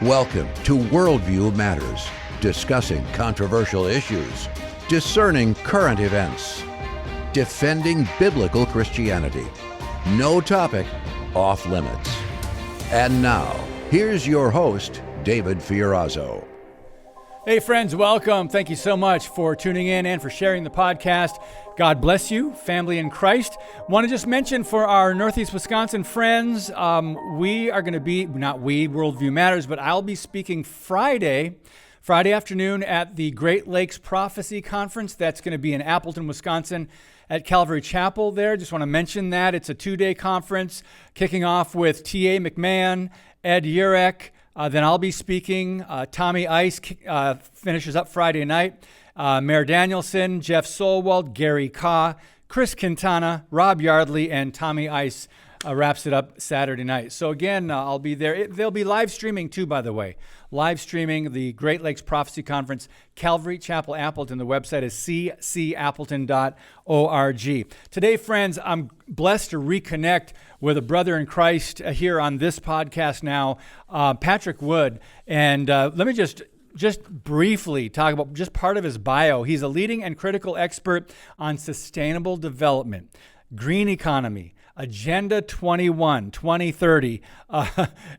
Welcome to Worldview Matters, discussing controversial issues, discerning current events, defending biblical Christianity. No topic off limits. And now, here's your host, David Fiorazzo. Hey friends, welcome. Thank you so much for tuning in and for sharing the podcast. God bless you, family in Christ. Want to just mention for our Northeast Wisconsin friends, we are going to be, not we, Worldview Matters, but I'll be speaking Friday afternoon at the Great Lakes Prophecy Conference. That's going to be in Appleton, Wisconsin at Calvary Chapel there. Just want to mention that. It's a 2-day conference kicking off with T.A. McMahon, Ed Urek. Then I'll be speaking. Tommy Ice finishes up Friday night. Mayor Danielson, Jeff Solwald, Gary Kaw, Chris Quintana, Rob Yardley, and Tommy Ice wraps it up Saturday night. So again, I'll be there. They'll be live streaming too, by the way. Live streaming the Great Lakes Prophecy Conference, Calvary Chapel, Appleton. The website is ccappleton.org. Today, friends, I'm blessed to reconnect with a brother in Christ here on this podcast now, Patrick Wood. And let me just briefly talk about just part of his bio. He's a leading and critical expert on sustainable development, green economy, Agenda 21, 2030,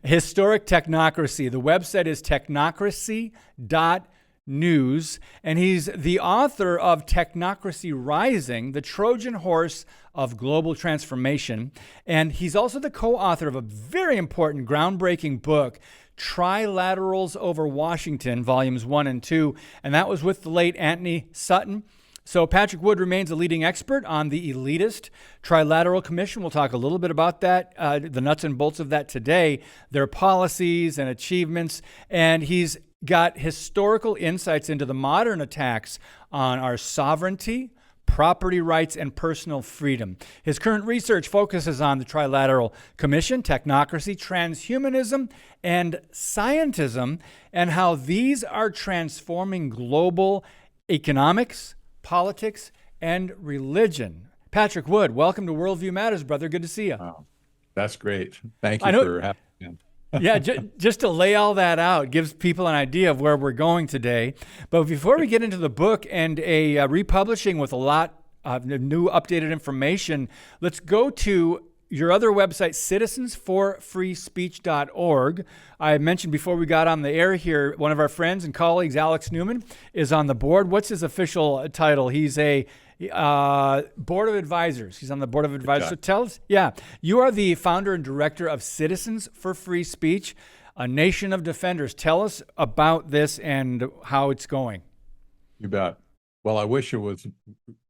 historic technocracy. The website is technocracy.news, and he's the author of Technocracy Rising, the Trojan Horse of Global Transformation. And he's also the co-author of a very important, groundbreaking book, Trilaterals Over Washington, Volumes 1 and 2, and that was with the late Anthony Sutton. So Patrick Wood remains a leading expert on the elitist Trilateral Commission. We'll talk a little bit about that, the nuts and bolts of that today, their policies and achievements, and he's got historical insights into the modern attacks on our sovereignty, property rights, and personal freedom. His current research focuses on the Trilateral Commission, technocracy, transhumanism, and scientism, and how these are transforming global economics, politics, and religion. Patrick Wood, welcome to Worldview Matters, brother. Good to see you. Wow, that's great. Thank you for having me. Yeah, just to lay all that out gives people an idea of where we're going today. But before we get into the book and a republishing with a lot of new updated information, let's go to your other website, citizensforfreespeech.org. I mentioned before we got on the air here, one of our friends and colleagues, Alex Newman, is on the board. What's his official title? He's a board of advisors. He's on the board of advisors. So tell us, you are the founder and director of Citizens for Free Speech, a nation of defenders. Tell us about this and how it's going. You bet. Well, I wish it was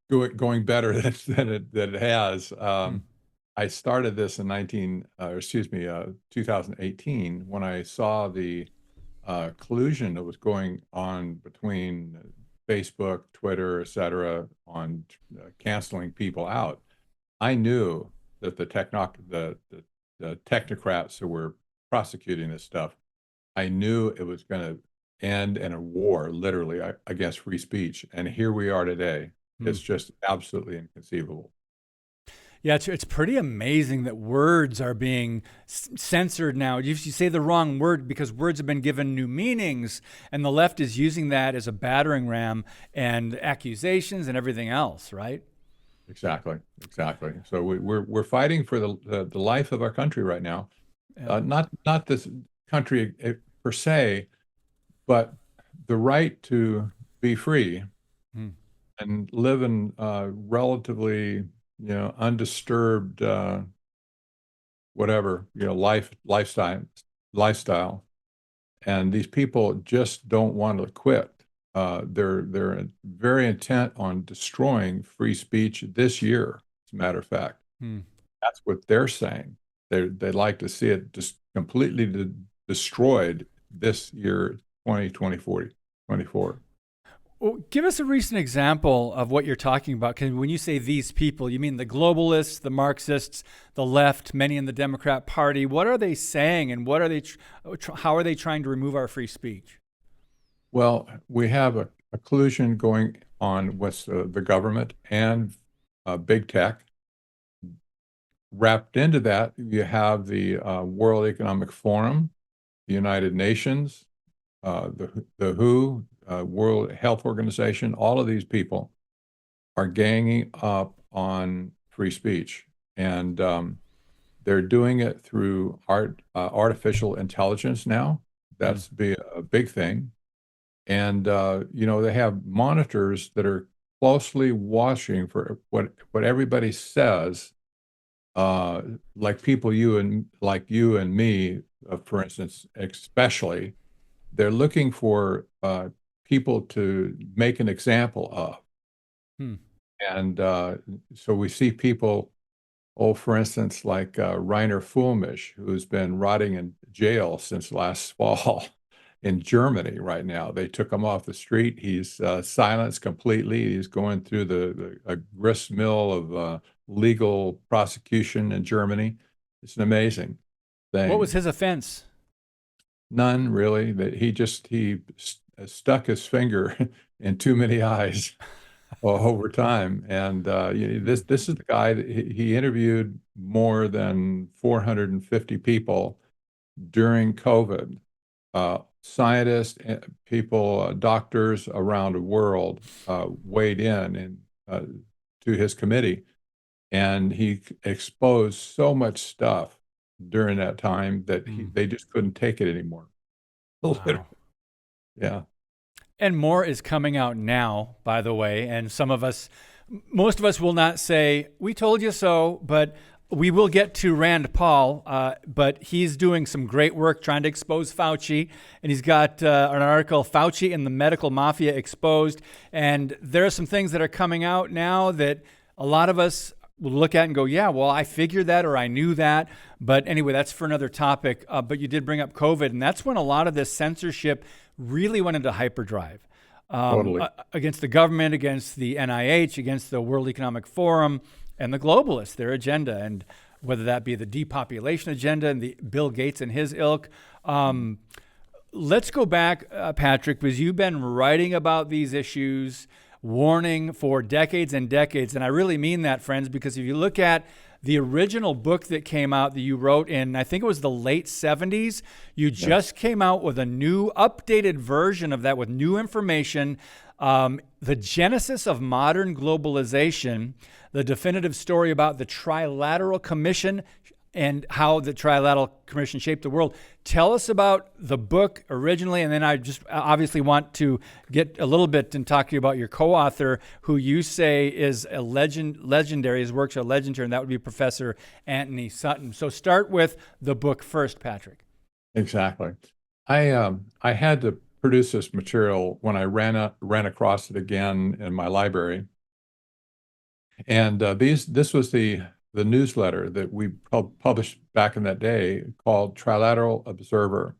going better than it has. I started this in 2018 when I collusion that was going on between Facebook, Twitter, et cetera, on canceling people out. I knew that the technocrats who were prosecuting this stuff, I knew it was going to end in a war, literally, against free speech. And here we are today. It's just absolutely inconceivable. Yeah, it's pretty amazing that words are being censored now. You say the wrong word because words have been given new meanings, and the left is using that as a battering ram and accusations and everything else, right? Exactly. So we're fighting for the life of our country right now. Yeah. Not this country per se, but the right to be free and live in relatively undisturbed, lifestyle. And these people just don't want to quit. They're very intent on destroying free speech this year, as a matter of fact. That's what they're saying. They'd like to see it just completely destroyed this year, 2024. Well, give us a recent example of what you're talking about. Because when you say these people, you mean the globalists, the Marxists, the left, many in the Democrat Party. What are they saying, and what are they? How are they trying to remove our free speech? Well, we have a collusion going on with the government and big tech. Wrapped into that, you have the World Economic Forum the United Nations, the WHO, World Health Organization, all of these people are ganging up on free speech. And they're doing it through artificial intelligence now. That's a big thing. And they have monitors that are closely watching for what everybody says. Like people you and me, for instance, especially, they're looking for people to make an example of. And so we see people, for instance, like Rainer Fulmisch, who's been rotting in jail since last fall in Germany right now. They took him off the street. He's silenced completely. He's going through a grist mill of legal prosecution in Germany. It's an amazing thing. What was his offense? None, really. He stuck his finger in too many eyes over time. And this is the guy that he interviewed more than 450 people during COVID. Scientists, people, doctors around the world weighed in to his committee, and he exposed so much stuff during that time that they just couldn't take it anymore. Wow. Yeah. And more is coming out now, by the way, and most of us will not say, "We told you so," but we will get to Rand Paul, but he's doing some great work trying to expose Fauci, and he's got an article, Fauci and the Medical Mafia Exposed, and there are some things that are coming out now that a lot of us will look at and go, yeah, well, I figured that or I knew that, but anyway, that's for another topic, but you did bring up COVID, and that's when a lot of this censorship really went into hyperdrive. Totally. Against the government, against the NIH, against the World Economic Forum, and the globalists, their agenda, and whether that be the depopulation agenda and the Bill Gates and his ilk. Let's go back, Patrick, because you've been writing about these issues, warning for decades and decades. And I really mean that, friends, because if you look at the original book that came out that you wrote in, I think it was the late 70s, you just came out with a new updated version of that with new information. The Genesis of Modern Globalization, the definitive story about the Trilateral Commission and how the Trilateral Commission shaped the world. Tell us about the book originally, and then I just obviously want to get a little bit and talk to you about your co-author, who you say is a legendary, his works are legendary, and that would be Professor Anthony Sutton. So start with the book first, Patrick. Exactly. I had to produce this material when I ran across it again in my library. And this was the newsletter that we published back in that day called Trilateral Observer.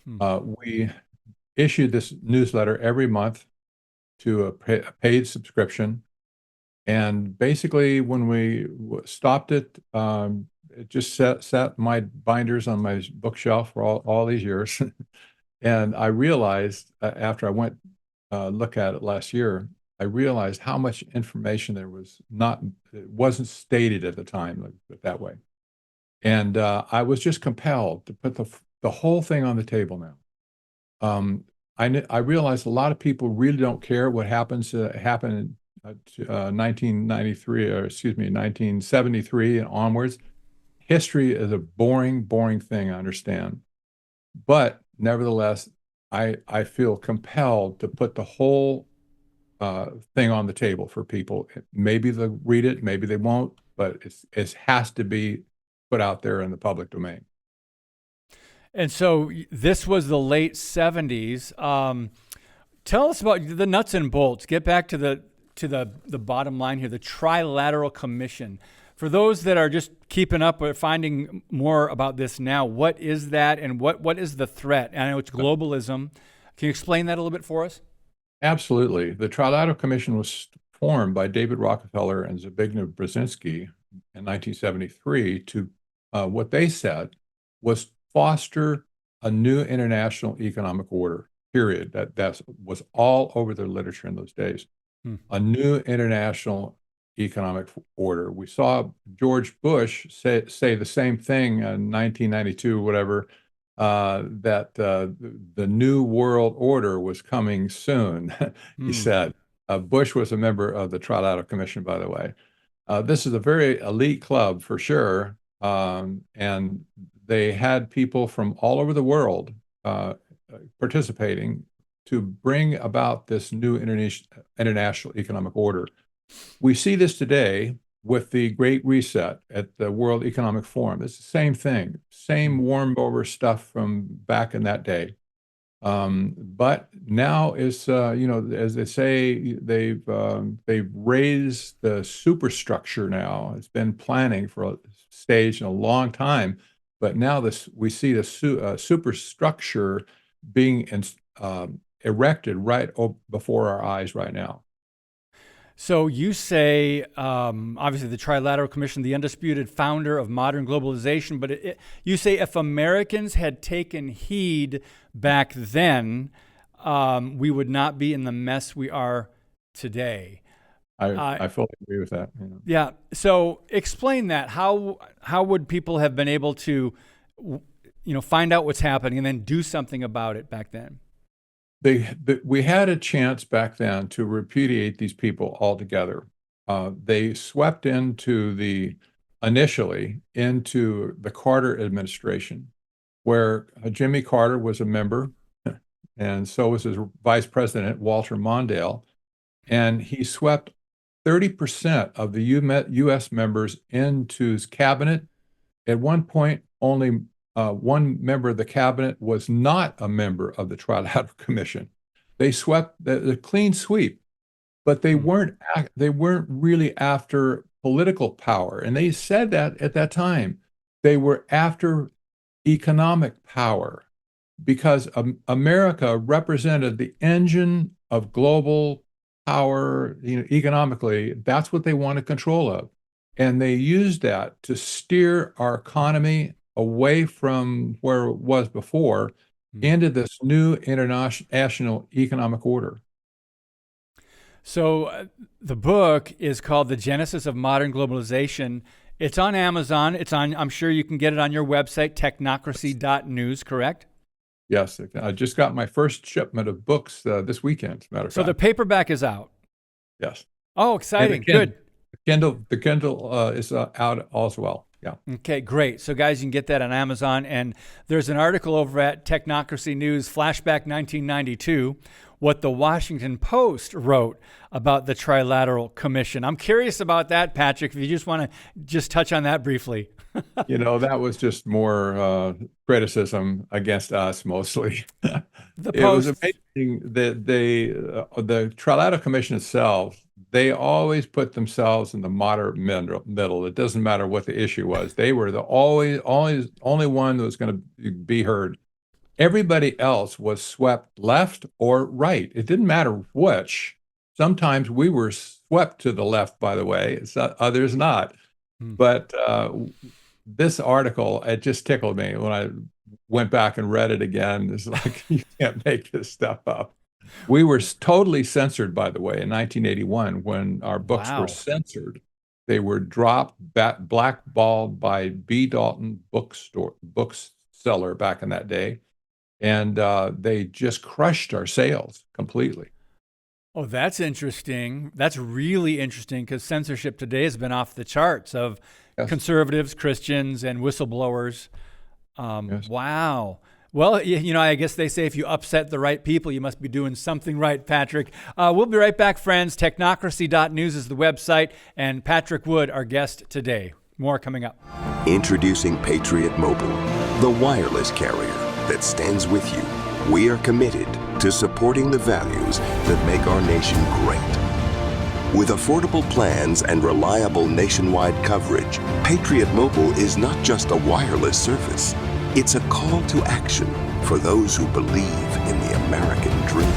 We issued this newsletter every month to a paid subscription. And basically, when we stopped it, it just sat my binders on my bookshelf for all these years. And I realized after I went look at it last year, I realized how much information there was it wasn't stated at the time, like, put it that way. And I was just compelled to put the whole thing on the table now. I realized a lot of people really don't care what happened in 1993, or excuse me, 1973 and onwards. History is a boring thing, I understand. But nevertheless, I feel compelled to put the whole thing on the table for people. Maybe they'll read it, maybe they won't, but it has to be put out there in the public domain. And so this was the late 70s. Tell us about the nuts and bolts. Get back to the bottom line here, the Trilateral Commission. For those that are just keeping up or finding more about this now, what is that and what is the threat? I know it's globalism. Can you explain that a little bit for us? Absolutely. The Trilateral Commission was formed by David Rockefeller and Zbigniew Brzezinski in 1973 to, what they said was foster a new international economic order, period. That was all over the literature in those days. A new international economic order. We saw George Bush say the same thing in 1992, whatever, that the new world order was coming soon. He said. Bush was a member of the Trilateral Commission, by the way. This is a very elite club for sure, and they had people from all over the world participating to bring about this new international economic order. We see this today with the Great Reset at the World Economic Forum. It's the same thing, same warmed over stuff from back in that day. But now is, as they say, they've raised the superstructure now. It's been planning for a stage in a long time, but now we see the superstructure being erected right before our eyes right now. So you say, obviously, the Trilateral Commission, the undisputed founder of modern globalization, but you say if Americans had taken heed back then, we would not be in the mess we are today. I fully agree with that. Yeah. So explain that. How would people have been able to, find out what's happening and then do something about it back then? We had a chance back then to repudiate these people altogether. They swept initially into the Carter administration, where Jimmy Carter was a member, and so was his vice president, Walter Mondale, and he swept 30% of the U.S. members into his cabinet. At one point, only one member of the cabinet was not a member of the Trilateral Commission. They swept the clean sweep, but they weren't really after political power. And they said that at that time. They were after economic power, because America represented the engine of global power, economically. That's what they wanted control of. And they used that to steer our economy away from where it was before into this new international economic order. So the book is called The Genesis of Modern Globalization. It's on Amazon. I'm sure you can get it on your website, technocracy.news, correct? Yes. I just got my first shipment of books this weekend, as a matter of fact. So the paperback is out? Yes. Oh, exciting. Good. The Kindle is out as well. Yeah. Okay, great. So guys, you can get that on Amazon. And there's an article over at Technocracy News, Flashback 1992, what the Washington Post wrote about the Trilateral Commission. I'm curious about that, Patrick, if you just want to touch on that briefly. That was just more criticism against us mostly. It was amazing that the Trilateral Commission itself, they always put themselves in the moderate middle. It doesn't matter what the issue was. They were the only one that was going to be heard. Everybody else was swept left or right. It didn't matter which. Sometimes we were swept to the left, by the way, others not. But this article, it just tickled me when I went back and read it again. It's like, you can't make this stuff up. We were totally censored, by the way, in 1981 when our books were censored. They were dropped, blackballed by B. Dalton bookseller back in that day. And they just crushed our sales completely. Oh, that's interesting. That's really interesting, because censorship today has been off the charts of conservatives, Christians, and whistleblowers. Wow. Well, I guess they say if you upset the right people, you must be doing something right, Patrick. We'll be right back, friends. Technocracy.news is the website, and Patrick Wood, our guest today. More coming up. Introducing Patriot Mobile, the wireless carrier that stands with you. We are committed to supporting the values that make our nation great. With affordable plans and reliable nationwide coverage, Patriot Mobile is not just a wireless service. It's a call to action for those who believe in the American dream.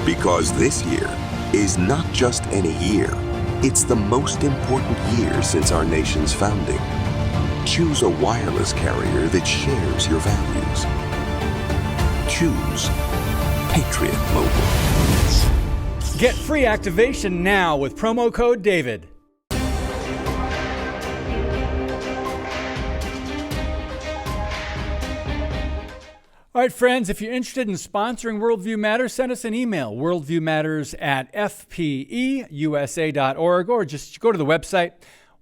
Because this year is not just any year, it's the most important year since our nation's founding. Choose a wireless carrier that shares your values. Choose Patriot Mobile. Get free activation now with promo code DAVID. All right, friends, if you're interested in sponsoring Worldview Matters, send us an email, worldviewmatters@fpeusa.org, or just go to the website,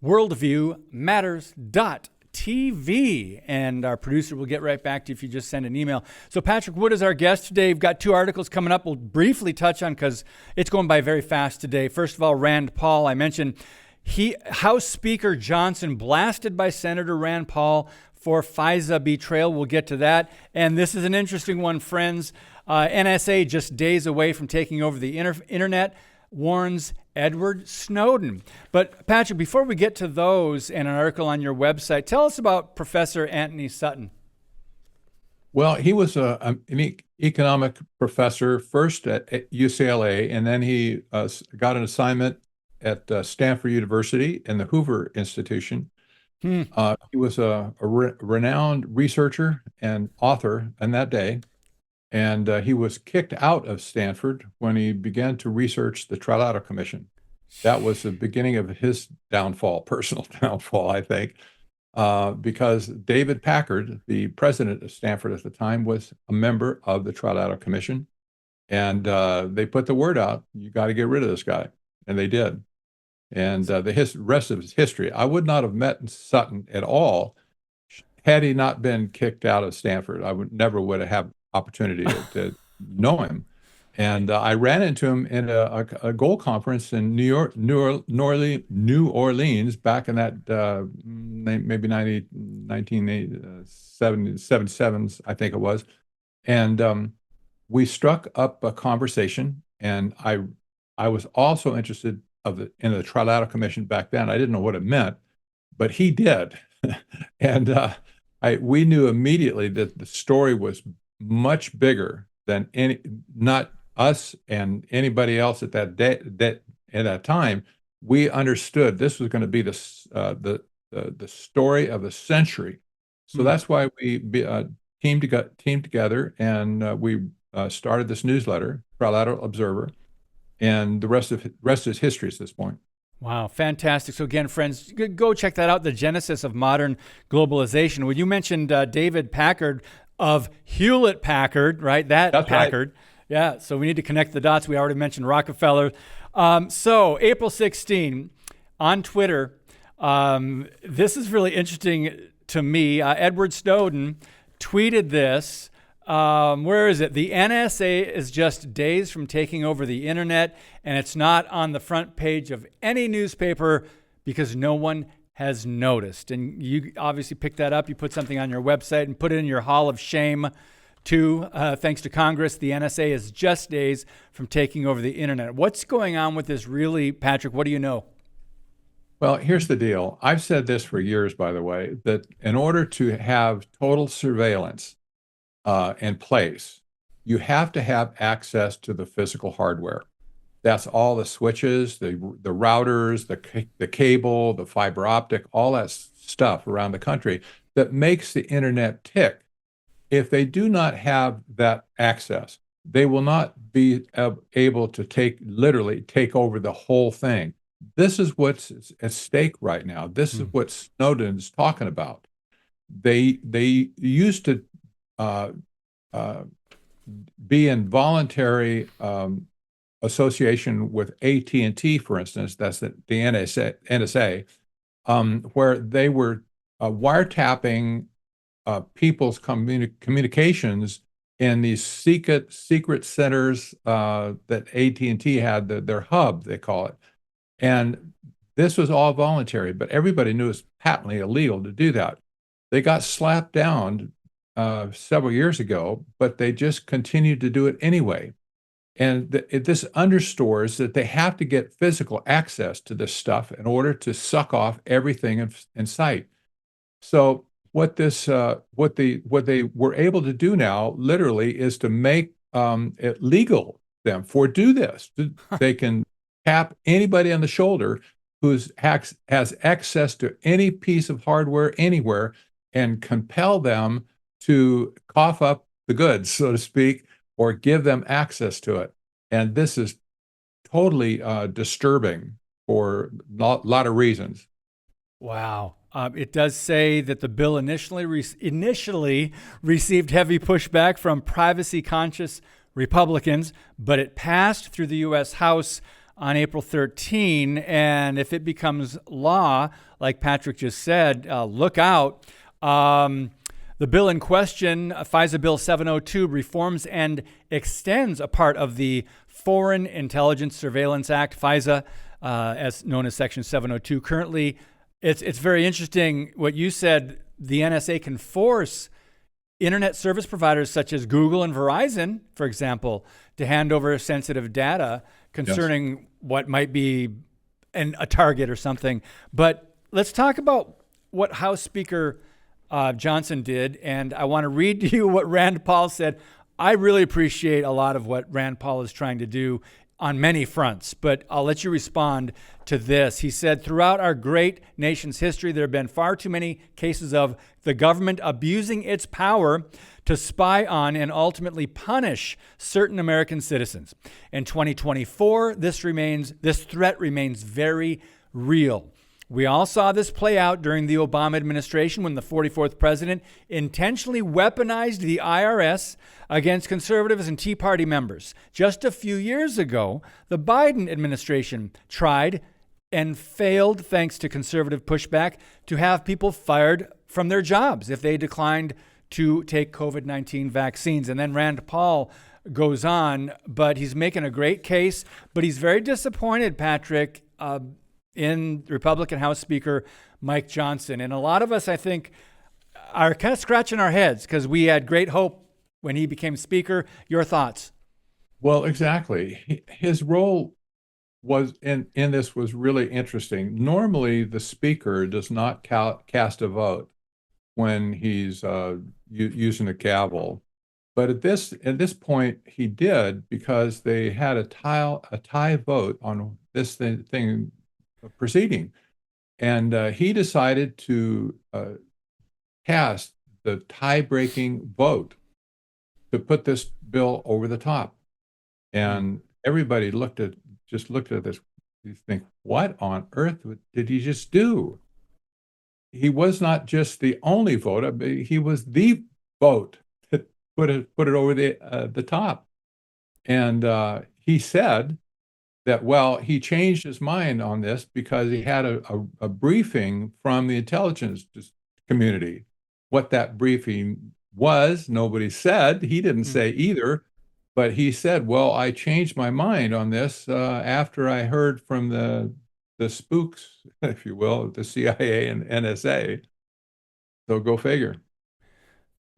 worldviewmatters.tv, and our producer will get right back to you if you just send an email. So Patrick Wood is our guest today. We've got 2 articles coming up we'll briefly touch on because it's going by very fast today. First of all, Rand Paul, I mentioned House Speaker Johnson blasted by Senator Rand Paul for FISA betrayal. We'll get to that. And this is an interesting one, friends. NSA just days away from taking over the internet, warns Edward Snowden. But Patrick, before we get to those and an article on your website, tell us about Professor Anthony Sutton. Well, he was an economic professor first at UCLA, and then he got an assignment at Stanford University and the Hoover Institution. He was a renowned researcher and author in that day, and he was kicked out of Stanford when he began to research the Trilateral Commission. That was the beginning of his downfall, personal downfall, I think, because David Packard, the president of Stanford at the time, was a member of the Trilateral Commission, and they put the word out, you got to get rid of this guy, and they did. And the rest of his history. I would not have met Sutton at all had he not been kicked out of Stanford. I never would have had opportunity to know him. And I ran into him in a goal conference in New Orleans back in that maybe 1977, I think it was. And we struck up a conversation, and I was also interested in the Trilateral Commission back then. I didn't know what it meant, but he did. And we knew immediately that the story was much bigger than not us and anybody else at that time. We understood this was going to be the story of the century. So that's why we teamed together, and we started this newsletter, Trilateral Observer. And the rest is history at this point. Wow, fantastic. So again, friends, go check that out, The Genesis of Modern Globalization. When you mentioned David Packard of Hewlett-Packard, right? That's Packard. Right. Yeah, so we need to connect the dots. We already mentioned Rockefeller. So April 16 on Twitter, this is really interesting to me. Edward Snowden tweeted this. Where is it? The NSA is just days from taking over the internet, and it's not on the front page of any newspaper because no one has noticed. And you obviously picked that up. You put something on your website and put it in your hall of shame too. Thanks to Congress, the NSA is just days from taking over the internet. What's going on with this really, Patrick? What do you know? Well, here's the deal. I've said this for years, by the way, that in order to have total surveillance in place, you have to have access to the physical hardware. That's all the switches, the routers, the cable, the fiber optic, all that stuff around the country that makes the internet tick. If they do not have that access, they will not be able to literally take over the whole thing. This is what's at stake right now. This is what Snowden's talking about. They used to be in voluntary association with AT&T, for instance, that's the NSA, where they were wiretapping people's communications in these secret centers that AT&T had, their hub, they call it. And this was all voluntary, but everybody knew it was patently illegal to do that. They got slapped down several years ago, but they just continued to do it anyway. And this underscores that they have to get physical access to this stuff in order to suck off everything in sight. So what they were able to do now, literally, is to make it legal for do this. They can tap anybody on the shoulder who has access to any piece of hardware anywhere and compel them to cough up the goods, so to speak, or give them access to it. And this is totally disturbing for a lot of reasons. Wow. It does say that the bill initially received heavy pushback from privacy-conscious Republicans, but it passed through the U.S. House on April 13, and if it becomes law, like Patrick just said, look out. The bill in question, FISA Bill 702, reforms and extends a part of the Foreign Intelligence Surveillance Act, FISA, as known as Section 702. Currently, it's very interesting what you said. The NSA can force internet service providers such as Google and Verizon, for example, to hand over sensitive data concerning what might be a target or something. But let's talk about what House Speaker Johnson did. And I want to read to you what Rand Paul said. I really appreciate a lot of what Rand Paul is trying to do on many fronts, but I'll let you respond to this. He said, throughout our great nation's history, there have been far too many cases of the government abusing its power to spy on and ultimately punish certain American citizens. In 2024, this threat remains very real. We all saw this play out during the Obama administration when the 44th president intentionally weaponized the IRS against conservatives and Tea Party members. Just a few years ago, the Biden administration tried and failed, thanks to conservative pushback, to have people fired from their jobs if they declined to take COVID-19 vaccines. And then Rand Paul goes on, but he's making a great case, but he's very disappointed, Patrick, in Republican House Speaker Mike Johnson. And a lot of us, I think, are kind of scratching our heads because we had great hope when he became Speaker. Your thoughts? Well, exactly. His role was in this was really interesting. Normally, the Speaker does not cast a vote when he's using a gavel. But at this point, he did, because they had a tie vote on this thing proceeding. And he decided to cast the tie-breaking vote to put this bill over the top. And everybody just looked at this. You think, what on earth did he just do? He was not just the only vote; he was the vote that put it over the top. And he said that, well, he changed his mind on this because he had a briefing from the intelligence community. What that briefing was, nobody said. He didn't say either, but he said, well, I changed my mind on this after I heard from the spooks, if you will, the CIA and NSA. So go figure.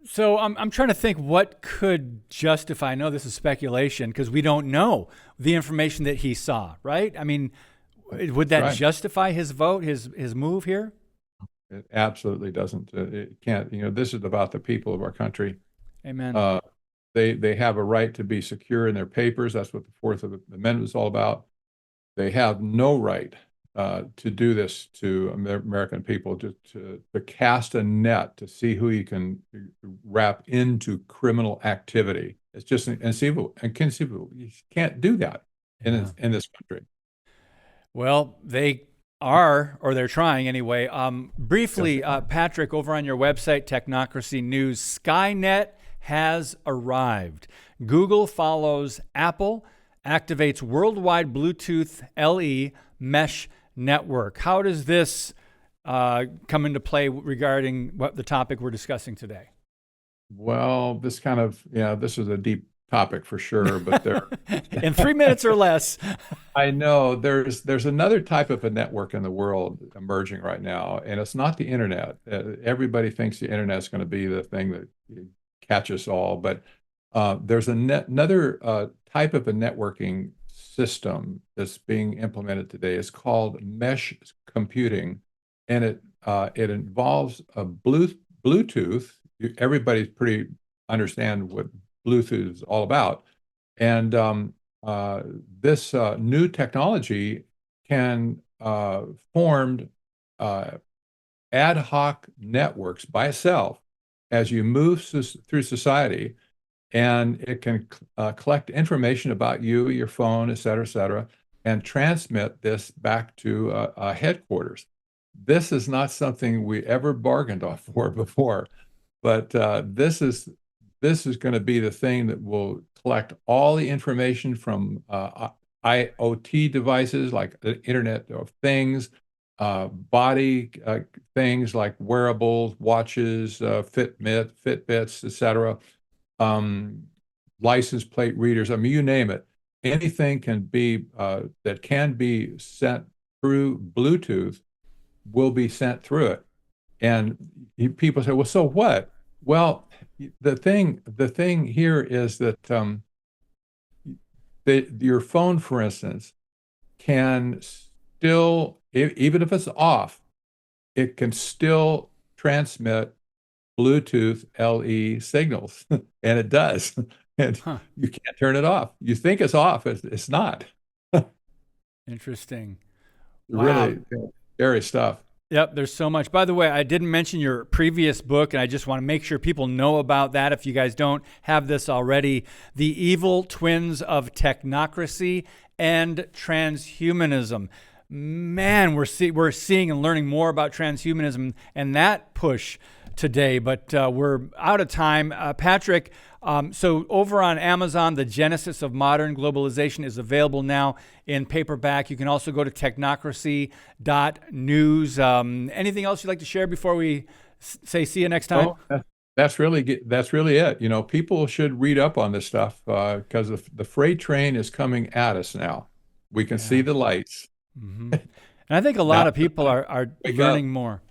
So I'm trying to think what could justify, I know this is speculation because we don't know the information that he saw, right? I mean, would that justify his vote, his move here? It absolutely doesn't. It can't. This is about the people of our country. Amen. They have a right to be secure in their papers. That's what the Fourth Amendment is all about. They have no right to do this to American people, to cast a net to see who you can wrap into criminal activity. It's just inconceivable. You can't do that in this country. Well, they are, or they're trying anyway. Briefly, Patrick, over on your website, Technocracy News, Skynet has arrived. Google follows Apple, activates worldwide Bluetooth LE mesh network. How does this come into play regarding what the topic we're discussing today? Well, this is a deep topic for sure, but there in 3 minutes or less. I know there's another type of a network in the world emerging right now, and it's not the internet. Everybody thinks the internet's going to be the thing that catches us all, but there's another type of a networking system that's being implemented today. It's called mesh computing, and it involves a Bluetooth. Everybody's pretty understand what Bluetooth is all about, and this new technology can form ad hoc networks by itself as you move through society. And it can collect information about you, your phone, et cetera, and transmit this back to headquarters. this is not something we ever bargained off for before, but this is going to be the thing that will collect all the information from IoT devices like the Internet of Things, body things like wearables, watches, Fitbits, etc., license plate readers. I mean, you name it. Anything can be that can be sent through Bluetooth will be sent through it. And people say, well, so what? Well, the thing here is that your phone, for instance, can still, even if it's off, it can still transmit Bluetooth LE signals, and it does. And you can't turn it off. You think it's off, it's not. Interesting. Wow. Really scary stuff. Yep, there's so much. By the way, I didn't mention your previous book, and I just want to make sure people know about that if you guys don't have this already. The Evil Twins of Technocracy and Transhumanism. Man, we're seeing and learning more about transhumanism and that push today, but we're out of time. Patrick, so over on Amazon, The Genesis of Modern Globalization is available now in paperback. You can also go to technocracy.news. Anything else you'd like to share before we say see you next time? Oh, that's really it. You know, people should read up on this stuff because the freight train is coming at us now. We can see the lights. Mm-hmm. And I think a lot of people are learning more,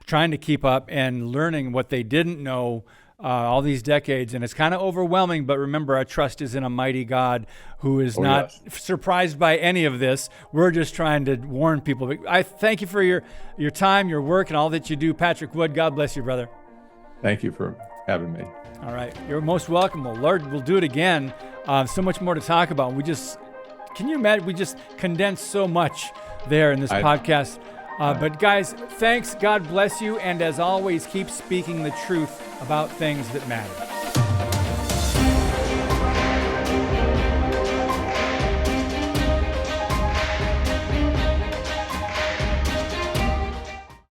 trying to keep up and learning what they didn't know all these decades. And it's kind of overwhelming, but remember, our trust is in a mighty God who is not surprised by any of this. We're just trying to warn people. I thank you for your time, your work, and all that you do. Patrick Wood, God bless you, brother. Thank you for having me. All right. You're most welcome. Well, Lord, we'll do it again. So much more to talk about. Can you imagine? We just condensed so much there in this podcast. But guys, thanks. God bless you. And as always, keep speaking the truth about things that matter.